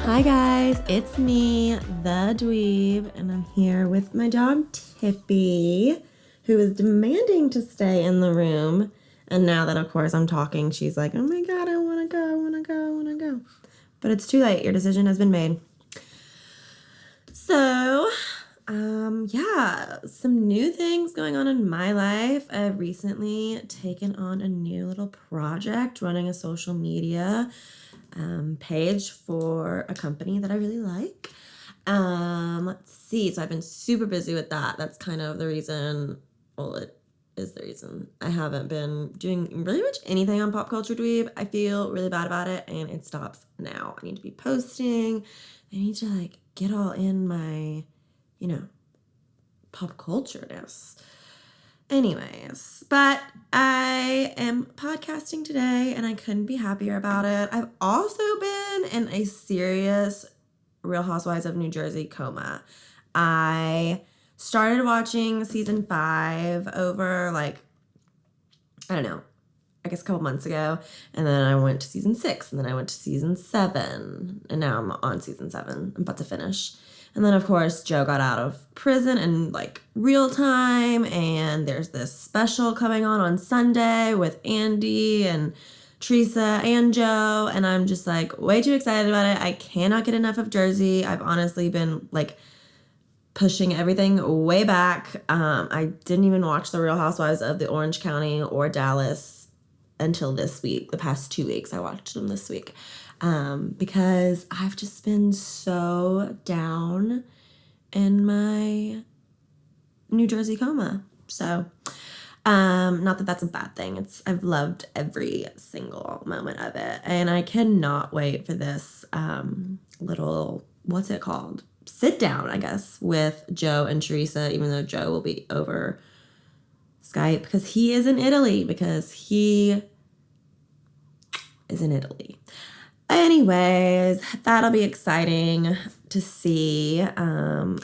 Hi guys, it's me, the Dweeb, and I'm here with my dog Tippy, who is demanding to stay in the room. And now that, of course, I'm talking, she's like, oh my god, I want to go, I want to go, I want to go. But it's too late. Your decision has been made. So, some new things going on in my life. I've recently taken on a new little project, running a social media page for a company that I really like. Let's see. So I've been super busy with that. That's kind of the reason. Well, it is the reason I haven't been doing really much anything on Pop Culture Dweeb. I feel really bad about it, and it stops now. I need to be posting. I need to get all in my, pop culture-ness. Anyways, but I am podcasting today and I couldn't be happier about it. I've also been in a serious Real Housewives of New Jersey coma. I started watching season 5 over I guess a couple months ago, and then I went to season 6, and then I went to season 7, and now I'm on season 7. I'm about to finish. And then, of course, Joe got out of prison in, real time, and there's this special coming on Sunday with Andy and Teresa and Joe, and I'm just, way too excited about it. I cannot get enough of Jersey. I've honestly been, pushing everything way back. I didn't even watch The Real Housewives of the Orange County or Dallas until this week. The past 2 weeks, I watched them this week. Because I've just been so down in my New Jersey coma. So, not that that's a bad thing. I've loved every single moment of it. And I cannot wait for this, little, what's it called? Sit down, I guess, with Joe and Teresa, even though Joe will be over Skype because he is in Italy, Anyways, that'll be exciting to see. The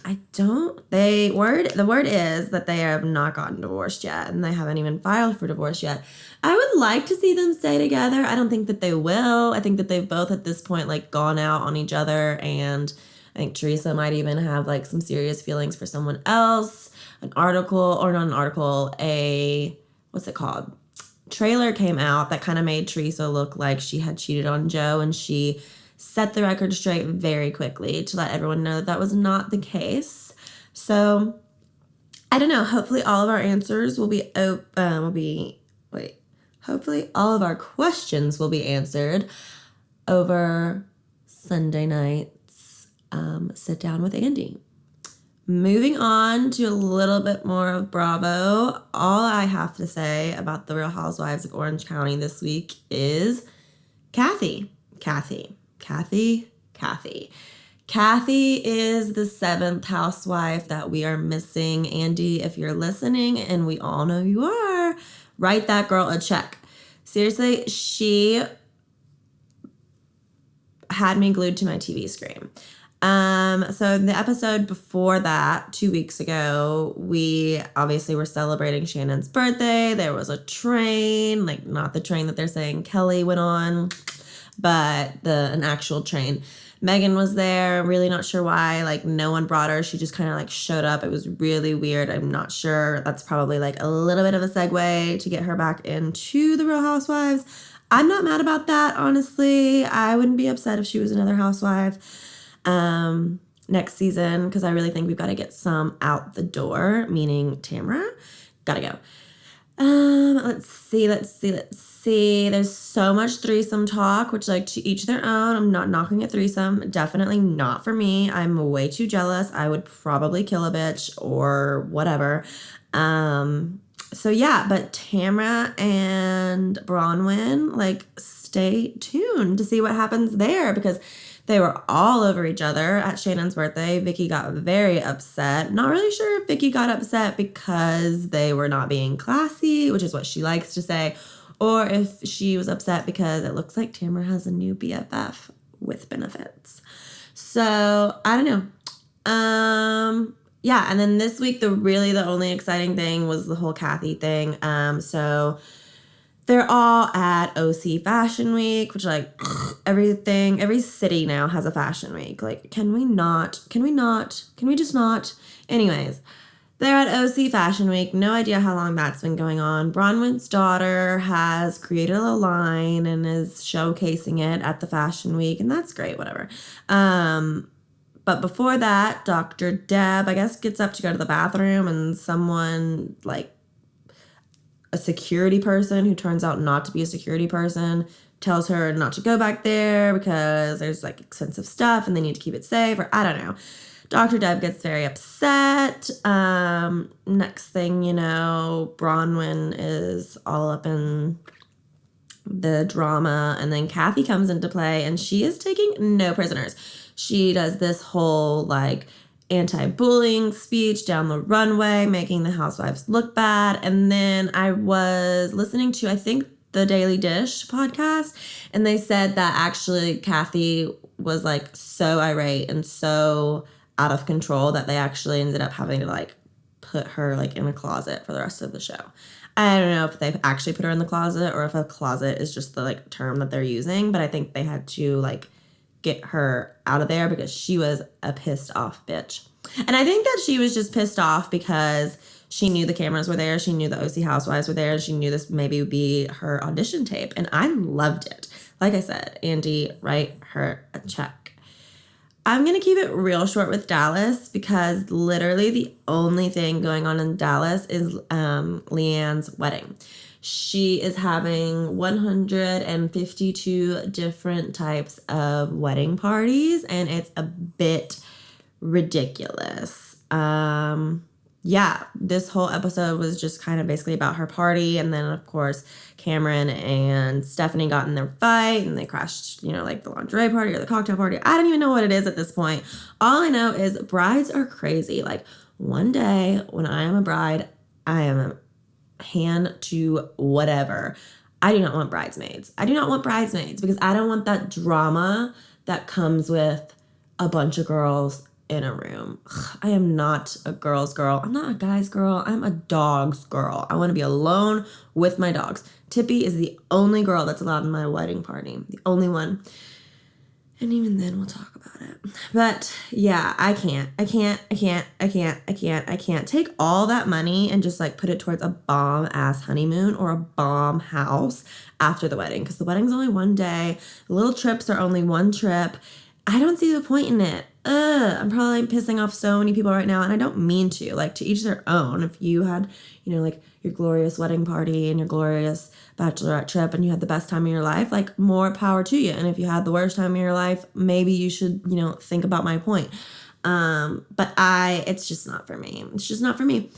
word is that they have not gotten divorced yet, and they haven't even filed for divorce yet. I would like to see them stay together. I don't think that they will. I think that they've both at this point gone out on each other, and I think Teresa might even have some serious feelings for someone else. What's it called? Trailer came out that kind of made Teresa look like she had cheated on Joe, and she set the record straight very quickly to let everyone know that was not the case. So I don't know. Hopefully all of our answers hopefully all of our questions will be answered over Sunday night's sit down with Andy. Moving on to a little bit more of Bravo, all I have to say about the Real Housewives of Orange County this week is Kathy. Kathy is the 7th housewife that we are missing. Andy, if you're listening, and we all know you are, write that girl a check. Seriously, she had me glued to my TV screen. So the episode before that, 2 weeks ago, we obviously were celebrating Shannon's birthday. There was a train, not the train that they're saying Kelly went on, but an actual train. Megan was there, really not sure why, no one brought her. She just kind of showed up. It was really weird. I'm not sure. That's probably a little bit of a segue to get her back into the Real Housewives. I'm not mad about that, honestly. I wouldn't be upset if she was another housewife next season, because I really think we've got to get some out the door, meaning Tamra. Gotta go. Let's see. There's so much threesome talk, which to each their own. I'm not knocking a threesome. Definitely not for me. I'm way too jealous. I would probably kill a bitch or whatever. So yeah, but Tamra and Bronwyn, stay tuned to see what happens there, because they were all over each other at Shannon's birthday. Vicky got very upset. Not really sure if Vicky got upset because they were not being classy, which is what she likes to say, or if she was upset because it looks like Tamra has a new BFF with benefits. So, I don't know. Yeah, and then this week, the only exciting thing was the whole Kathy thing. So they're all at OC Fashion Week, which every city now has a fashion week. Like, can we just not? Anyways, they're at OC Fashion Week. No idea how long that's been going on. Bronwyn's daughter has created a line and is showcasing it at the Fashion Week, and that's great, whatever. But before that, Dr. Deb, I guess, gets up to go to the bathroom, and someone, like a security person who turns out not to be a security person, tells her not to go back there because there's like expensive stuff and they need to keep it safe, or I don't know. Dr. Deb gets very upset. Next thing you know, Bronwyn is all up in the drama, and then Kathy comes into play, and she is taking no prisoners. She does this whole like anti-bullying speech down the runway, making the housewives look bad. And then I was listening to, I think, the Daily Dish podcast, and they said that actually Kathy was like so irate and so out of control that they actually ended up having to like put her like in a closet for the rest of the show. I don't know if they actually put her in the closet or if a closet is just the like term that they're using, but I think they had to like get her out of there because she was a pissed off bitch. And I think that she was just pissed off because she knew the cameras were there, she knew the OC housewives were there, and she knew this maybe would be her audition tape, and I loved it. Like I said, Andy, write her a check. I'm going to keep it real short with Dallas because literally the only thing going on in Dallas is Leanne's wedding. She is having 152 different types of wedding parties, and it's a bit ridiculous. Yeah, this whole episode was just kind of basically about her party, and then of course Cameron and Stephanie got in their fight and they crashed, like the lingerie party or the cocktail party. I don't even know what it is at this point. All I know is brides are crazy. Like, one day when I am a bride, I am a hand to whatever. I do not want bridesmaids. I do not want bridesmaids because I don't want that drama that comes with a bunch of girls in a room. I am not a girl's girl. I'm not a guy's girl. I'm a dog's girl. I want to be alone with my dogs. Tippy is the only girl that's allowed in my wedding party. The only one. And even then we'll talk about it. But yeah, I can't take all that money and just like put it towards a bomb ass honeymoon or a bomb house after the wedding. Because the wedding's only one day. The little trips are only one trip. I don't see the point in it. I'm probably pissing off so many people right now, and I don't mean to. Like, to each their own. If you had, like your glorious wedding party and your glorious bachelorette trip and you had the best time of your life, like, more power to you. And if you had the worst time of your life, maybe you should, think about my point. But it's just not for me. It's just not for me.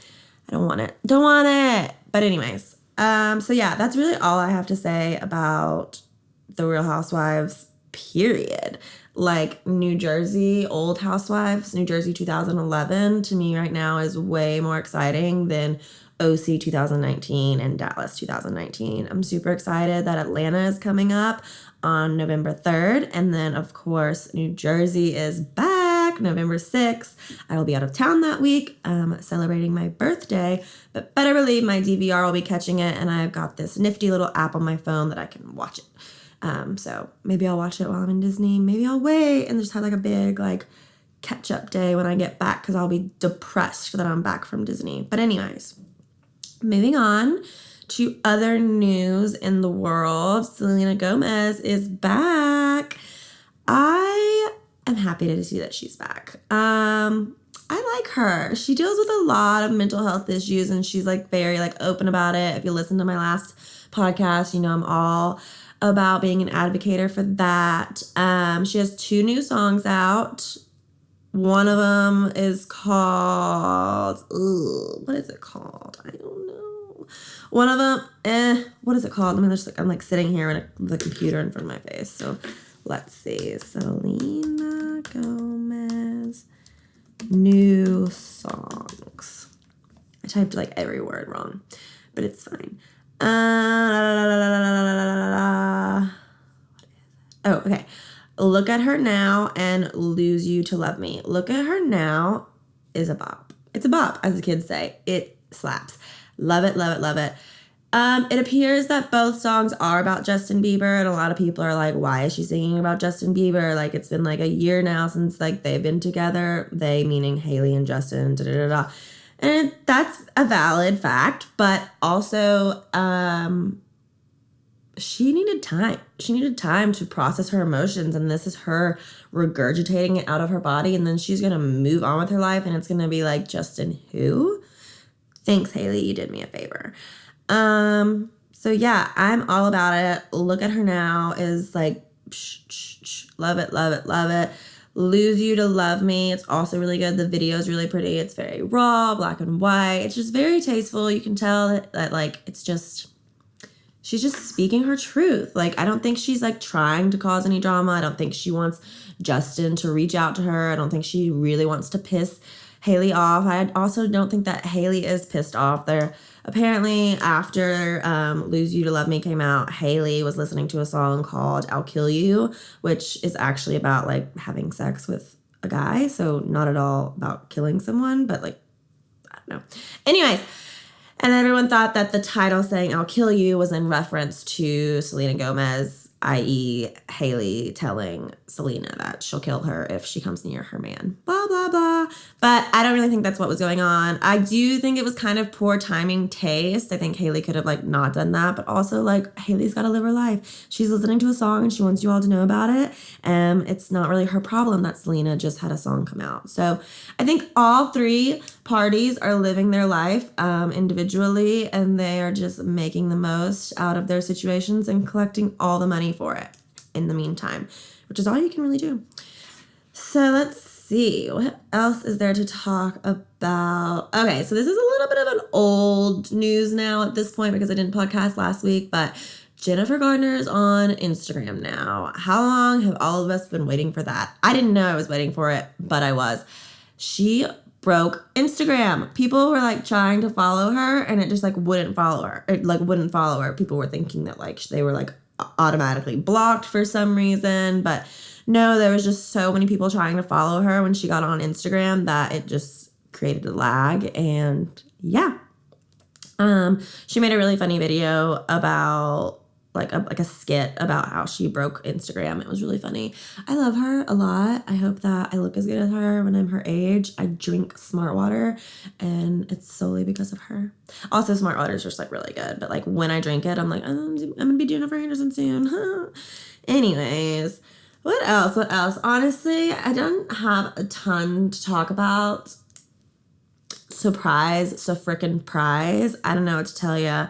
I don't want it. Don't want it. But anyways, so yeah, that's really all I have to say about the Real Housewives, period. Like, New Jersey, Old Housewives, New Jersey 2011, to me right now is way more exciting than OC 2019 and Dallas 2019. I'm super excited that Atlanta is coming up on November 3rd. And then, of course, New Jersey is back November 6th. I will be out of town that week celebrating my birthday, but better believe my DVR will be catching it, and I've got this nifty little app on my phone that I can watch it. So maybe I'll watch it while I'm in Disney. Maybe I'll wait and just have like a big like catch-up day when I get back because I'll be depressed that I'm back from Disney. But anyways, moving on to other news in the world. Selena Gomez is back. I am happy to see that she's back. I like her. She deals with a lot of mental health issues, and she's like very like open about it. If you listen to my last podcast, I'm all about being an advocate for that. She has 2 new songs out. One of them is called, what is it called? I don't know. One of them, what is it called? I'm like sitting here with the computer in front of my face. So let's see. Selena Gomez, new songs. I typed like every word wrong, but it's fine. Oh, okay. Look at Her Now and Lose You to Love Me. Look at Her Now is a bop. It's a bop, as the kids say. It slaps. Love it, love it, love it. It appears that both songs are about Justin Bieber, and a lot of people are like, why is she singing about Justin Bieber? Like, it's been like a year now since like they've been together. They meaning Hailey and Justin, da-da-da-da. And that's a valid fact, but also she needed time. She needed time to process her emotions, and this is her regurgitating it out of her body, and then she's going to move on with her life, and it's going to be like, Justin who? Thanks, Hailey, you did me a favor. So yeah, I'm all about it. Look at her now is like, love it, love it, love it. Lose You to Love Me. It's also really good. The video is really pretty. It's very raw, black and white. It's just very tasteful. You can tell that like, it's just, she's just speaking her truth. Like, I don't think she's like trying to cause any drama. I don't think she wants Justin to reach out to her. I don't think she really wants to piss Hailey off. I also don't think that Hailey is pissed off. There, apparently after Lose You to Love Me came out, Hailey was listening to a song called I'll Kill You, which is actually about like having sex with a guy. So not at all about killing someone, but like, I don't know. Anyways, and everyone thought that the title saying I'll Kill You was in reference to Selena Gomez, i.e. Hailey telling Selena that she'll kill her if she comes near her man. Blah, blah, blah. But I don't really think that's what was going on. I do think it was kind of poor timing taste. I think Hailey could have like not done that. But also like Hailey's got to live her life. She's listening to a song and she wants you all to know about it. It's not really her problem that Selena just had a song come out. So I think all three parties are living their life individually, and they are just making the most out of their situations and collecting all the money for it in the meantime, which is all you can really do. So let's see, what else is there to talk about? Okay, so this is a little bit of an old news now at this point because I didn't podcast last week, but Jennifer Gardner is on Instagram now. How long have all of us been waiting for that? I didn't know I was waiting for it, but I was. She broke Instagram. People were like trying to follow her and it just like wouldn't follow her. It like wouldn't follow her. People were thinking that like they were like automatically blocked for some reason, but no, there was just so many people trying to follow her when she got on Instagram that it just created a lag. And yeah, she made a really funny video about like a skit about how she broke Instagram. It was really funny. I love her a lot. I hope that I look as good as her when I'm her age. I drink Smart Water, and it's solely because of her. Also, Smart Water is just like really good, but like when I drink it, I'm like, I'm gonna be Jennifer Anderson soon. Anyways, what else? Honestly, I don't have a ton to talk about. Surprise, so frickin' prize. I don't know what to tell you.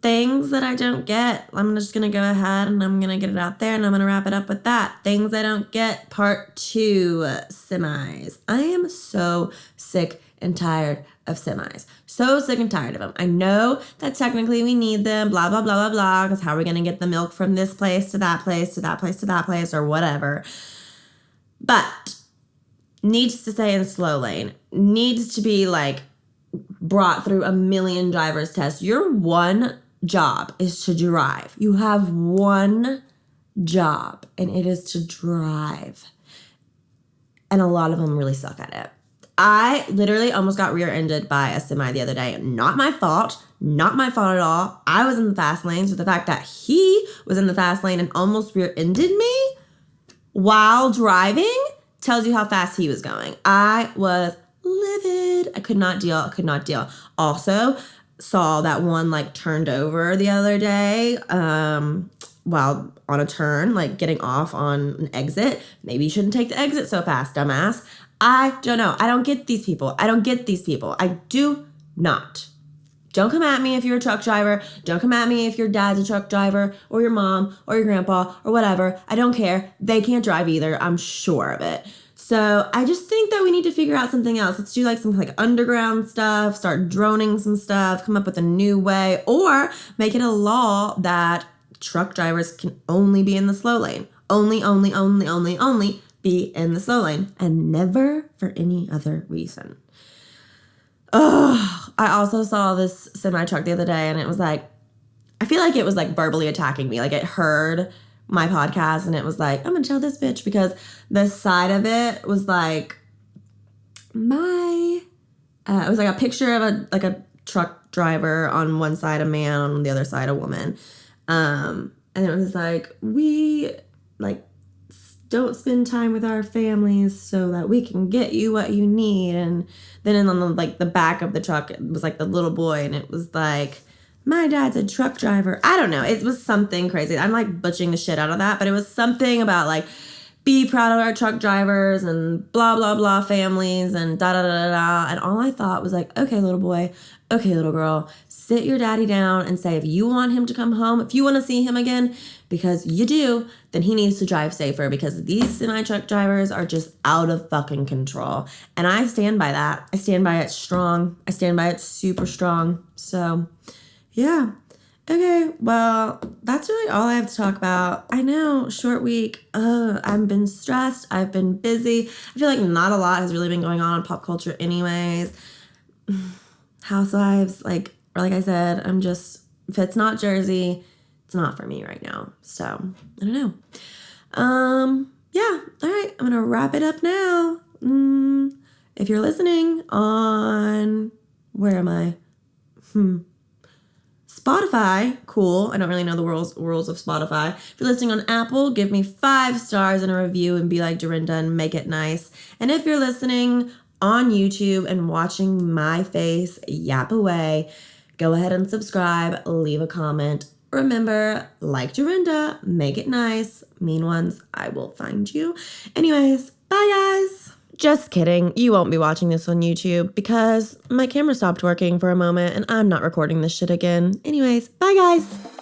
Things that I don't get. I'm just gonna go ahead and I'm gonna get it out there and I'm gonna wrap it up with that. Things I don't get, part 2, semis. I am so sick and tired of semis. So sick and tired of them. I know that technically we need them, blah, blah, blah, blah, blah, because how are we gonna get the milk from this place to that place, to that place, to that place, or whatever. But needs to stay in slow lane. Needs to be like brought through a million driver's tests. Your one job is to drive. You have one job, and it is to drive. And a lot of them really suck at it. I literally almost got rear-ended by a semi the other day. Not my fault. Not my fault at all. I was in the fast lane, so the fact that he was in the fast lane and almost rear-ended me while driving tells you how fast he was going. I was livid. I could not deal. Also, saw that one like turned over the other day while on a turn, like getting off on an exit. Maybe you shouldn't take the exit so fast, dumbass. I don't know. I don't get these people. I do not. Don't come at me if you're a truck driver. Don't come at me if your dad's a truck driver or your mom or your grandpa or whatever. I don't care. They can't drive either. I'm sure of it. So I just think that we need to figure out something else. Let's do like some like underground stuff, start droning some stuff, come up with a new way, or make it a law that truck drivers can only be in the slow lane. Only be in the slow lane and never for any other reason. Oh, I also saw this semi truck the other day and it was like, I feel like it was like verbally attacking me. Like it heard my podcast and it was like, I'm gonna tell this bitch, because the side of it was like it was like a picture of a truck driver on one side, a man on the other side, a woman. And it was like, we like don't spend time with our families so that we can get you what you need. And then on the, like the back of the truck, it was like the little boy, and it was like, my dad's a truck driver. I don't know. It was something crazy. I'm like butchering the shit out of that, but it was something about like, be proud of our truck drivers and blah, blah, blah families and da, da, da, da, da. And all I thought was like, okay, little boy, okay, little girl, sit your daddy down and say, if you want him to come home, if you want to see him again, because you do, then he needs to drive safer, because these semi-truck drivers are just out of fucking control. And I stand by that. I stand by it strong. I stand by it super strong. So, yeah. Okay, well, that's really all I have to talk about. I know, short week. I've been stressed. I've been busy. I feel like not a lot has really been going on in pop culture anyways. Housewives, like I said, I'm just, if it's not Jersey, it's not for me right now. So, I don't know. Yeah, all right, I'm going to wrap it up now. If you're listening on, where am I? Spotify, cool. I don't really know the rules of Spotify. If you're listening on Apple, give me 5 stars and a review and be like Dorinda and make it nice. And if you're listening on YouTube and watching my face yap away, go ahead and subscribe, leave a comment. Remember, like Dorinda, make it nice. Mean ones, I will find you. Anyways, bye guys. Just kidding. You won't be watching this on YouTube because my camera stopped working for a moment and I'm not recording this shit again. Anyways, bye guys.